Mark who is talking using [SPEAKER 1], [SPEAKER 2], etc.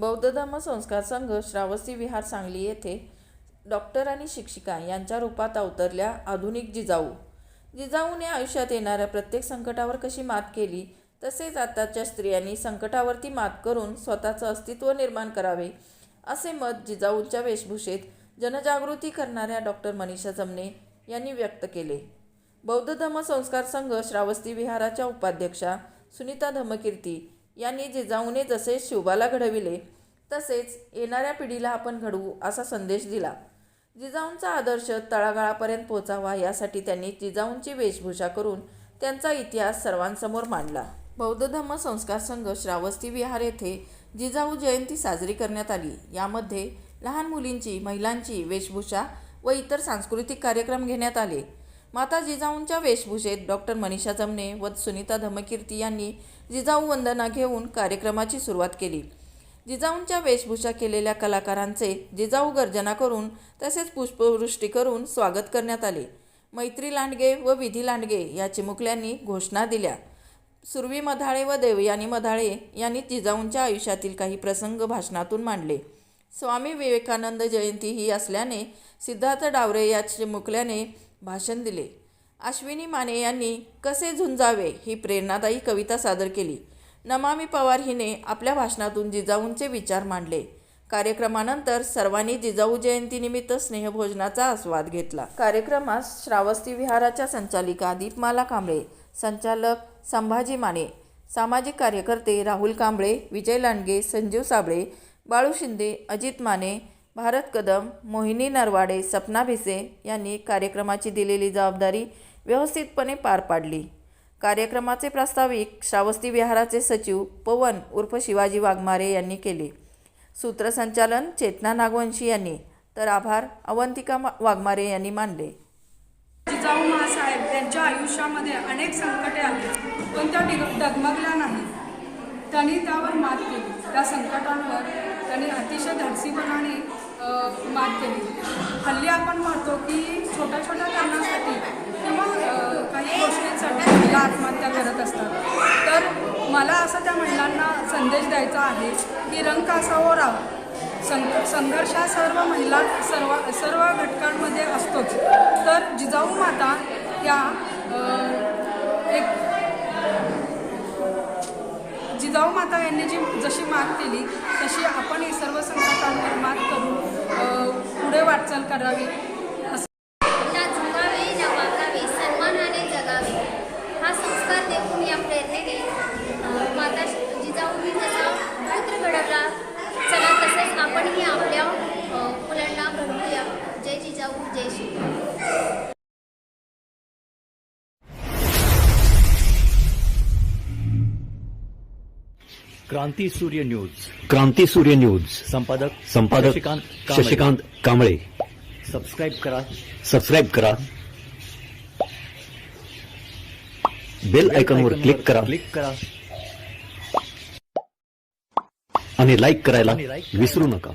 [SPEAKER 1] बौद्ध धम्म संस्कार संघ श्रावस्ती विहार सांगली येथे डॉक्टर आणि शिक्षिका यांच्या रूपात अवतरल्या आधुनिक जिजाऊ. जिजाऊने आयुष्यात येणाऱ्या प्रत्येक संकटावर कशी मात केली, तसेच आताच्या स्त्रियांनी संकटावरती मात करून स्वतःचं अस्तित्व निर्माण करावे, असे मत जिजाऊंच्या वेशभूषेत जनजागृती करणाऱ्या डॉक्टर मनीषा जमने यांनी व्यक्त केले. बौद्ध धम्म संस्कार संघ श्रावस्ती विहाराच्या उपाध्यक्षा सुनीता धम्मकीर्ती यांनी जिजाऊने जसे शिवबाला घडविले तसेच येणाऱ्या पिढीला आपण घडवू असा संदेश दिला. जिजाऊंचा आदर्श तळागाळापर्यंत पोहोचावा यासाठी त्यांनी जिजाऊंची वेशभूषा करून त्यांचा इतिहास सर्वांसमोर मांडला. बौद्ध धम्म संस्कार संघ श्रावस्ती विहार येथे जिजाऊ जयंती साजरी करण्यात आली. यामध्ये लहान मुलींची, महिलांची वेशभूषा व इतर सांस्कृतिक कार्यक्रम घेण्यात आले. माता जिजाऊंच्या वेशभूषेत डॉक्टर मनीषा जमने व सुनीता धम्मकीर्ती यांनी जिजाऊ वंदना घेऊन कार्यक्रमाची सुरुवात केली. जिजाऊंच्या वेशभूषा केलेल्या कलाकारांचे जिजाऊ गर्जना करून तसेच पुष्पवृष्टी करून स्वागत करण्यात आले. मैत्री लांडगे व विधी लांडगे या चिमुकल्यांनी घोषणा दिल्या. सुरवी मधाळे व देवयानी मधाळे यांनी जिजाऊंच्या आयुष्यातील काही प्रसंग भाषणातून मांडले. स्वामी विवेकानंद जयंती ही असल्याने सिद्धार्थ डावरे या चिमुकल्याने भाषण दिले. अश्विनी माने यांनी कसे झुंजावे ही प्रेरणादायी कविता सादर केली. नमामी पवार हिने आपल्या भाषणातून जिजाऊंचे विचार मांडले. कार्यक्रमानंतर सर्वांनी जिजाऊ जयंतीनिमित्त स्नेहभोजनाचा आस्वाद घेतला. कार्यक्रमात श्रावस्ती विहाराच्या संचालिका दीपमाला कांबळे, संचालक संभाजी माने, सामाजिक कार्यकर्ते राहुल कांबळे, विजय लांडगे, संजीव साबळे, बाळू शिंदे, अजित माने, भारत कदम, मोहिनी नरवाडे, सपना भिसे यांनी कार्यक्रमाची दिलेली जबाबदारी व्यवस्थितपणे पार पाडली. कार्यक्रमाचे प्रास्ताविक श्रावस्ती विहाराचे सचिव पवन उर्फ शिवाजी वाघमारे यांनी केले. सूत्रसंचालन चेतना नागवंशी यांनी, तर आभार अवंतिका वाघमारे यांनी मानले.
[SPEAKER 2] जिजाऊ महासाहेब त्यांच्या आयुष्यामध्ये अनेक संकटे आली, पण त्या डगमगल्या नाही. त्यांनी त्यावर मात केली. त्या संकटांवर त्यांनी अतिशय धाडसीपणाने मात केली. हल्ली आपण पाहतो की छोट्या छोट्या कारणासाठी किंवा काही गोष्टींसाठी महिला आत्महत्या करत असतात. तर मला असं त्या महिलांना संदेश द्यायचा आहे की रंग असावं राव. संघर्ष हा सर्व महिला सर्व घटकांमध्ये असतोच. तर जिजाऊ माता या जिजाऊ माता यांनी जशी मात केली तशी आपण ही सर्व संकटांवर मात करून पुढे वाटचाल करावी.
[SPEAKER 3] झुकावे ना वाकावे, सन्मानाने जगावे हा संस्कार देखून या प्रेरणेने माता जिजाऊंनी जसा पुत्र घडवला, चला तसेच आपणही आपल्या मुलांना घडवूया. जय जिजाऊ, जय श्री.
[SPEAKER 4] क्रांती सूर्य न्यूज संपादक शशिकांत कांबळे. सबस्क्राइब करा. बेल आयकॉनवर क्लिक करा आणि लाईक करायला विसरू नका.